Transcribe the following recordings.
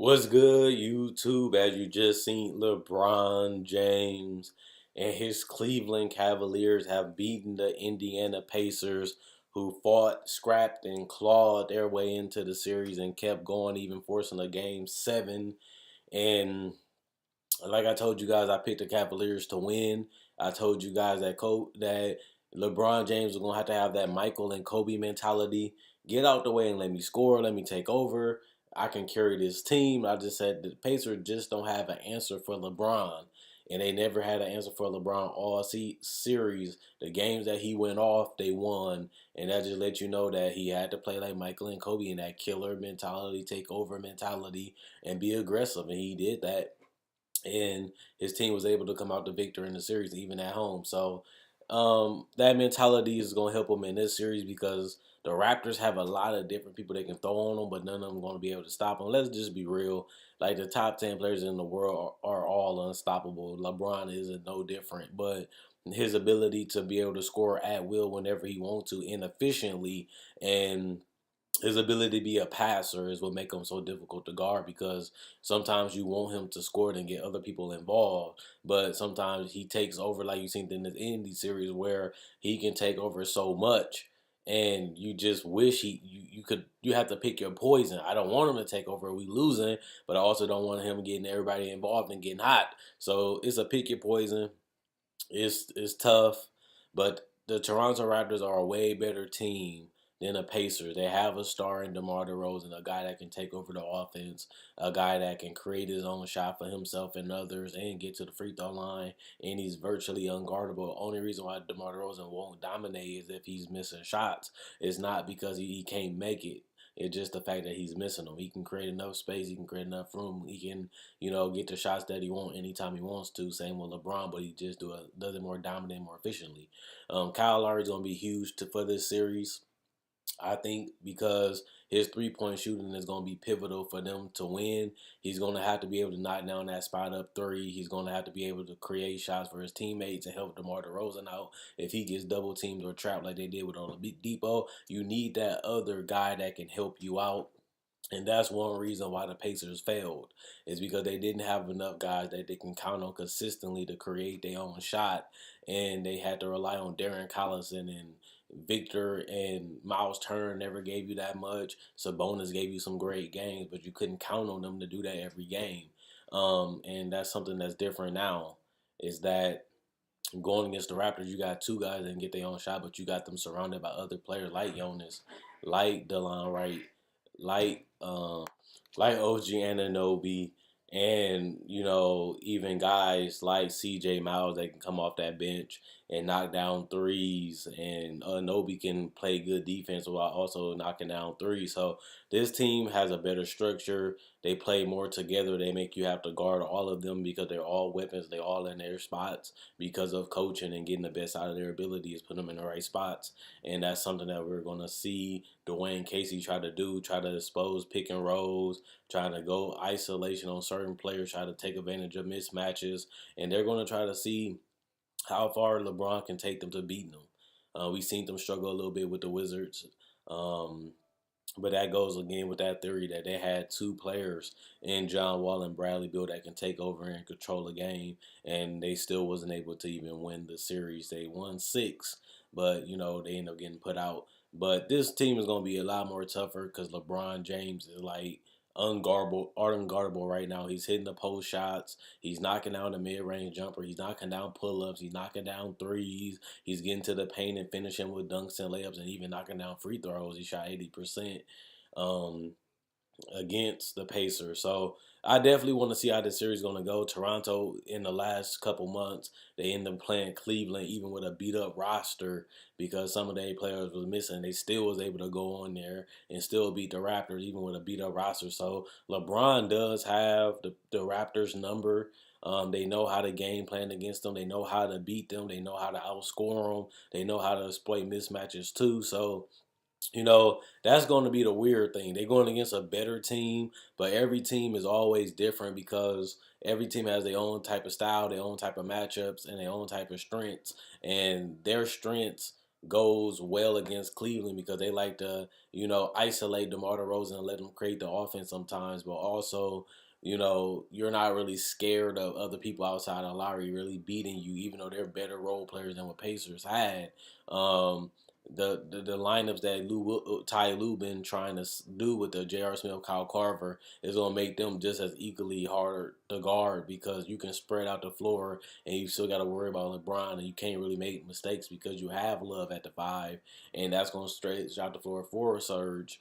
What's good, YouTube? As you just seen, LeBron James and his Cleveland Cavaliers have beaten the Indiana Pacers, who fought, scrapped, and clawed their way into the series and kept going, even forcing a game 7. And like I told you guys, I picked the Cavaliers to win. I told you guys that LeBron James is gonna have that Michael and Kobe mentality. Get out the way and let me score. Let me take over. I can carry this team. I just said the Pacers just don't have an answer for LeBron, and they never had an answer for LeBron all series. The games that he went off, they won, and that just let you know that he had to play like Michael and Kobe in that killer mentality, take over mentality, and be aggressive, and he did that, and his team was able to come out the victor in the series, even at home. So that mentality is going to help him in this series because the Raptors have a lot of different people they can throw on them, but none of them going to be able to stop them. Let's just be real. Like, the top 10 players in the world are all unstoppable. LeBron isn't no different, but his ability to be able to score at will whenever he wants to and efficiently, and his ability to be a passer is what make him so difficult to guard, because sometimes you want him to score and get other people involved, but sometimes he takes over, like you seen in the Indy series where he can take over so much, and you just wish you have to pick your poison. I don't want him to take over, we losing, but I also don't want him getting everybody involved and getting hot. So it's a pick your poison. It's tough, but the Toronto Raptors are a way better team than the Pacers. They have a star in DeMar DeRozan, a guy that can take over the offense, a guy that can create his own shot for himself and others and get to the free throw line, and he's virtually unguardable. Only reason why DeMar DeRozan won't dominate is if he's missing shots. It's not because he can't make it. It's just the fact that he's missing them. He can create enough space. He can create enough room. He can, get the shots that he wants anytime he wants to. Same with LeBron, but he just does it more dominant, more efficiently. Kyle Lowry's gonna be huge for this series, I think, because his 3-point shooting is going to be pivotal for them to win. He's going to have to be able to knock down that spot up three. He's going to have to be able to create shots for his teammates and help DeMar DeRozan out. If he gets double teamed or trapped like they did with Oladipo, you need that other guy that can help you out. And that's one reason why the Pacers failed, is because they didn't have enough guys that they can count on consistently to create their own shot. And they had to rely on Darren Collison, and Victor and Miles Turner never gave you that much. Sabonis gave you some great games, but you couldn't count on them to do that every game. And that's something that's different now, is that going against the Raptors, you got two guys that can get their own shot, but you got them surrounded by other players like Jonas, like Delon Wright, like OG Anunoby, and even guys like CJ Miles that can come off that bench and knock down threes, and Anunoby can play good defense while also knocking down threes. So this team has a better structure. They play more together. They make you have to guard all of them because they're all weapons. They're all in their spots because of coaching and getting the best out of their abilities, put them in the right spots. And that's something that we're going to see Dwayne Casey try to do, try to expose pick and rolls, trying to go isolation on certain players, try to take advantage of mismatches. And they're going to try to see how far LeBron can take them to beating them. We've seen them struggle a little bit with the Wizards. But that goes again with that theory that they had two players in John Wall and Bradley Beal that can take over and control the game, and they still wasn't able to even win the series. They won 6, but they ended up getting put out. But this team is going to be a lot more tougher because LeBron James is like unguardable right now. He's hitting the post shots. He's knocking down the mid-range jumper. He's knocking down pull-ups. He's knocking down threes. He's getting to the paint and finishing with dunks and layups, and even knocking down free throws. He shot 80% um, against the Pacers. So I definitely want to see how this series is going to go. Toronto, in the last couple months, they ended up playing Cleveland even with a beat-up roster because some of their players was missing. They still was able to go on there and still beat the Raptors even with a beat-up roster. So LeBron does have the Raptors number. They know how to game plan against them. They know how to beat them. They know how to outscore them. They know how to exploit mismatches too. So that's going to be the weird thing. They're going against a better team, but every team is always different because every team has their own type of style, their own type of matchups, and their own type of strengths. And their strengths goes well against Cleveland because they like to, isolate DeMar DeRozan and let him create the offense sometimes, but also, you're not really scared of other people outside of Lowry really beating you, even though they're better role players than what Pacers had. Um, the lineups that Ty Lue been trying to do with the J.R. Smith, Kyle Carver is going to make them just as equally harder to guard because you can spread out the floor and you still got to worry about LeBron and you can't really make mistakes because you have Love at the five and that's going to stretch out the floor for Surge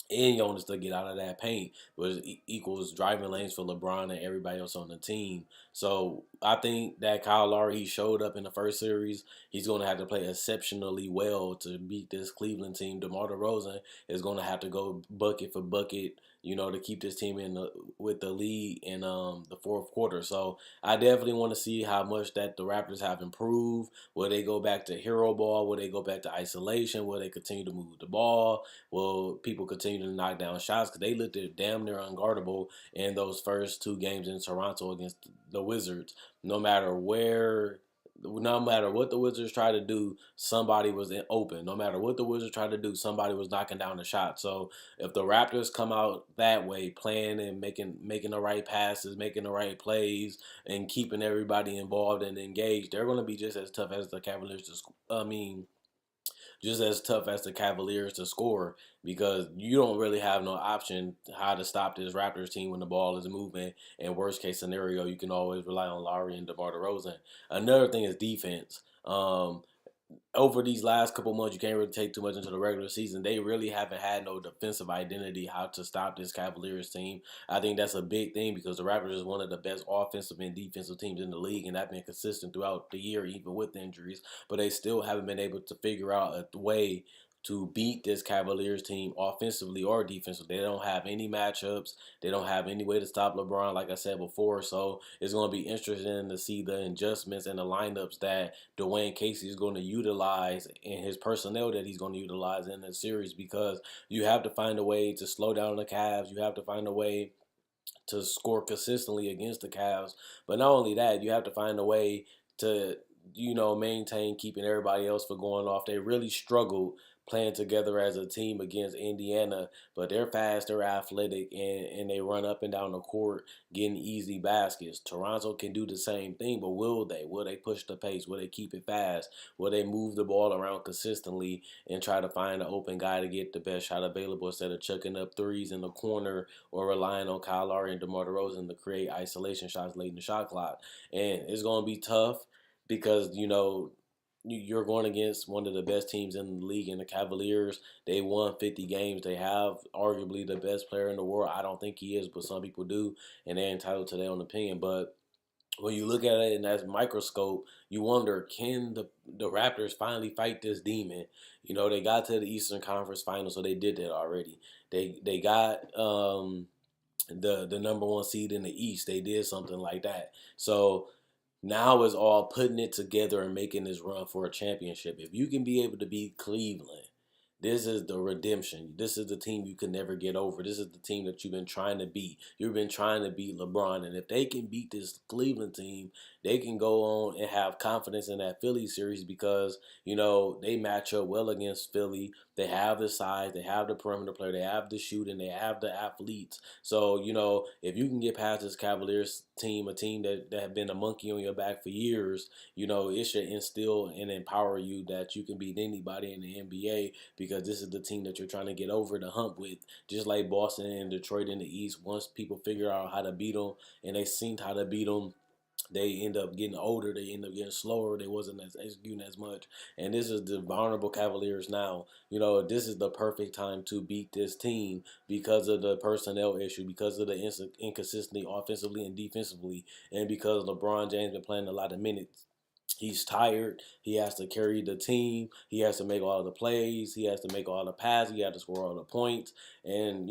and Jonas to get out of that paint, which equals driving lanes for LeBron and everybody else on the team. So I think that Kyle Lowry, he showed up in the first series. He's going to have to play exceptionally well to beat this Cleveland team. DeMar DeRozan is going to have to go bucket for bucket, to keep this team with the lead in the fourth quarter. So I definitely want to see how much that the Raptors have improved. Will they go back to hero ball? Will they go back to isolation? Will they continue to move the ball? Will people continue to knock down shots? Because they looked at damn near unguardable in those first two games in Toronto against the Wizards. No matter what the Wizards tried to do, somebody was open. No matter what the Wizards tried to do, somebody was knocking down the shot. So if the Raptors come out that way, playing and making the right passes, making the right plays, and keeping everybody involved and engaged, they're going to be just as tough as the Cavaliers. Just as tough as the Cavaliers to score because you don't really have no option how to stop this Raptors team when the ball is moving. And worst case scenario, you can always rely on Lowry and DeMar DeRozan. Another thing is defense. Over these last couple months, you can't really take too much into the regular season. They really haven't had no defensive identity how to stop this Cavaliers team. I think that's a big thing because the Raptors is one of the best offensive and defensive teams in the league, and that's been consistent throughout the year, even with injuries. But they still haven't been able to figure out a way to beat this Cavaliers team offensively or defensively. They don't have any matchups. They don't have any way to stop LeBron, like I said before. So it's going to be interesting to see the adjustments and the lineups that Dwayne Casey is going to utilize and his personnel that he's going to utilize in the series because you have to find a way to slow down the Cavs. You have to find a way to score consistently against the Cavs. But not only that, you have to find a way to, maintain keeping everybody else from going off. They really struggled playing together as a team against Indiana, but they're fast, they're athletic, and they run up and down the court getting easy baskets. Toronto can do the same thing, but will they? Will they push the pace? Will they keep it fast? Will they move the ball around consistently and try to find an open guy to get the best shot available instead of chucking up threes in the corner or relying on Kyle Lowry and DeMar DeRozan to create isolation shots late in the shot clock? And it's going to be tough because, you're going against one of the best teams in the league in the Cavaliers. They won 50 games. They have arguably the best player in the world. I don't think he is, but some people do, and they're entitled to their own opinion. But when you look at it in that microscope, you wonder, can the Raptors finally fight this demon? They got to the Eastern Conference Finals, so they did that already. They got the number one seed in the East. They did something like that. So now it's all putting it together and making this run for a championship. If you can be able to beat Cleveland, this is the redemption. This is the team you can never get over. This is the team that you've been trying to beat. You've been trying to beat LeBron. And if they can beat this Cleveland team, they can go on and have confidence in that Philly series because, they match up well against Philly. They have the size, they have the perimeter player, they have the shooting, they have the athletes. So, if you can get past this Cavaliers team, a team that have been a monkey on your back for years, it should instill and empower you that you can beat anybody in the NBA because this is the team that you're trying to get over the hump with. Just like Boston and Detroit in the East, once people figure out how to beat them and they seen how to beat them, they end up getting older. They end up getting slower. They wasn't as executing as much. And this is the vulnerable Cavaliers now. This is the perfect time to beat this team because of the personnel issue, because of the inconsistency offensively and defensively, and because LeBron James been playing a lot of minutes. He's tired. He has to carry the team. He has to make all the plays. He has to make all the passes. He has to score all the points. And,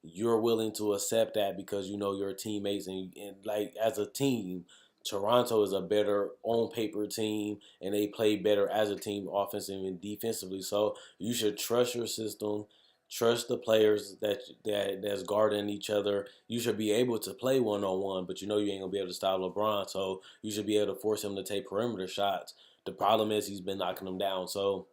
you're willing to accept that because you know your teammates. And like, as a team, Toronto is a better on paper team and they play better as a team offensively and defensively. So you should trust your system, trust the players that's guarding each other. You should be able to play 1-on-1, but you ain't gonna be able to stop LeBron. So you should be able to force him to take perimeter shots. The problem is he's been knocking them down. So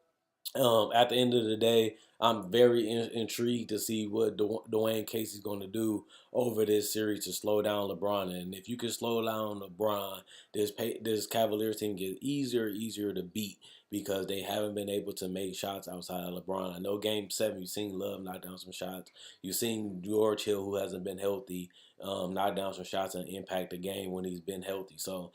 At the end of the day, I'm very intrigued to see what Dwayne Casey's going to do over this series to slow down LeBron. And if you can slow down LeBron, this Cavaliers team gets easier to beat because they haven't been able to make shots outside of LeBron. I know Game 7, you've seen Love knock down some shots. You've seen George Hill, who hasn't been healthy, knock down some shots and impact the game when he's been healthy. So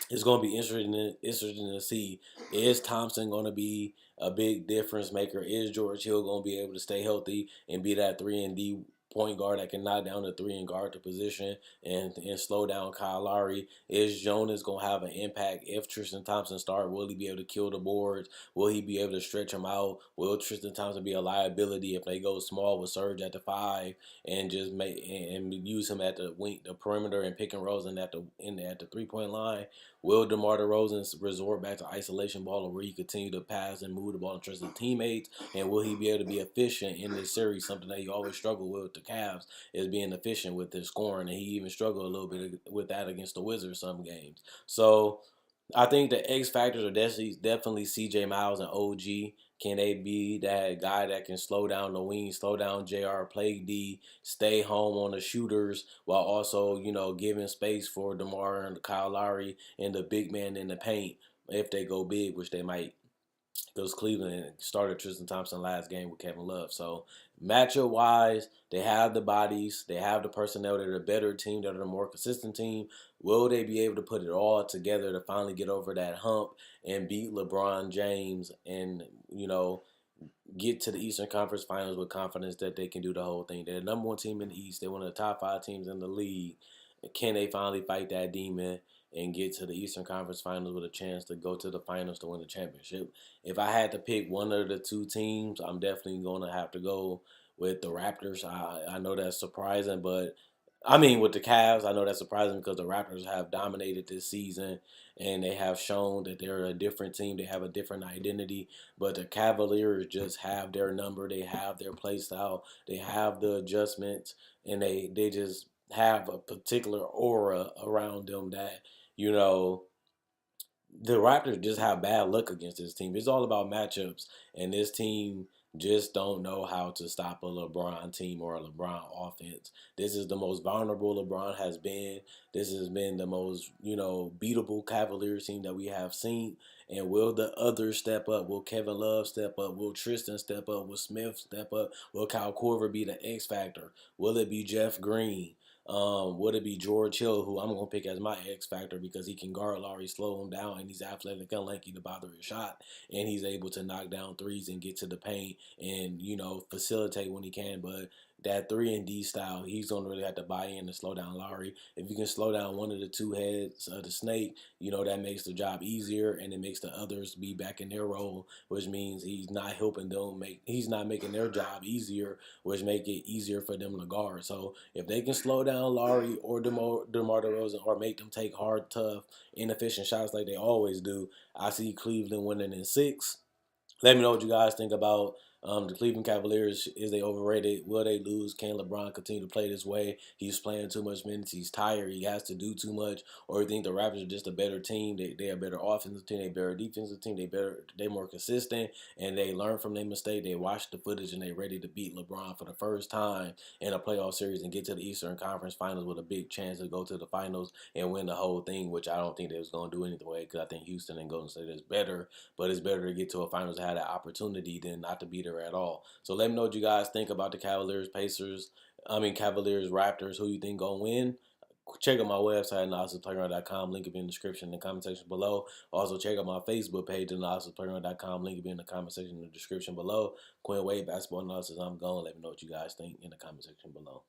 it's going to be interesting to see, is Thompson going to be a big difference maker? Is George Hill going to be able to stay healthy and be that 3 and D point guard that can knock down the 3 and guard the position and slow down Kyle Lowry? Is Jonas going to have an impact if Tristan Thompson start? Will he be able to kill the boards? Will he be able to stretch them out? Will Tristan Thompson be a liability if they go small with Serge at the 5 and just make and use him at the wing, the perimeter, and pick and rolls and at the 3 point line? Will DeMar DeRozan resort back to isolation ball, or will he continue to pass and move the ball and trust his teammates? And will he be able to be efficient in this series? Something that he always struggled with the Cavs is being efficient with his scoring, and he even struggled a little bit with that against the Wizards some games. So I think the X factors are definitely CJ Miles and OG. Can they be that guy that can slow down the wing, slow down JR, play D, stay home on the shooters while also, giving space for DeMar and Kyle Lowry and the big man in the paint if they go big, which they might. Because Cleveland started Tristan Thompson last game with Kevin Love. So matchup wise, they have the bodies, they have the personnel. They're the better team. They're the more consistent team. Will they be able to put it all together to finally get over that hump and beat LeBron James and get to the Eastern Conference Finals with confidence that they can do the whole thing? They're the number one team in the East. They're one of the top 5 teams in the league. Can they finally fight that demon and get to the Eastern Conference Finals with a chance to go to the finals to win the championship? If I had to pick one of the 2 teams, I'm definitely going to have to go with the Raptors. I know that's surprising, but I mean, with the Cavs, I know that's surprising because the Raptors have dominated this season and they have shown that they're a different team. They have a different identity. But the Cavaliers just have their number. They have their play style. They have the adjustments, and they just have a particular aura around them that you know the Raptors just have bad luck against this team. It's all about matchups, and this team just don't know how to stop a LeBron team or a LeBron offense. This is the most vulnerable LeBron has been. This has been the most, beatable Cavaliers team that we have seen. And will the others step up? Will Kevin Love step up? Will Tristan step up? Will Smith step up? Will Kyle Korver be the X factor? Will it be Jeff Green? Would it be George Hill, who I'm going to pick as my X factor because he can guard Laurie, slow him down, and he's athletic and lanky to bother his shot, and he's able to knock down threes and get to the paint and facilitate when he can. But that 3 and D style, he's going to really have to buy in to slow down Lowry. If you can slow down one of the 2 heads of the snake, that makes the job easier and it makes the others be back in their role, which means he's not helping them he's not making their job easier, which make it easier for them to guard. So if they can slow down Lowry or DeMar DeRozan or make them take hard, tough, inefficient shots like they always do, I see Cleveland winning in 6. Let me know what you guys think about the Cleveland Cavaliers. Is they overrated? Will they lose? Can LeBron continue to play this way? He's playing too much minutes. He's tired. He has to do too much. Or you think the Raptors are just a better team? They are a better offensive team. They better defensive team. They more consistent and they learn from their mistake. They watch the footage and they ready to beat LeBron for the first time in a playoff series and get to the Eastern Conference Finals with a big chance to go to the finals and win the whole thing, which I don't think they was going to do anyway because I think Houston and Golden State is better, but it's better to get to a finals and have that opportunity than not to be there at all. So let me know what you guys think about the Cavaliers, Raptors. Who you think gonna win? Check out my website, analysisplayground.com. Link will be in the description in the comment section below. Also, check out my Facebook page, analysisplayground.com. Link will be in the comment section in the description below. Quinn Wade, Basketball Analysis. I'm gone. Let me know what you guys think in the comment section below.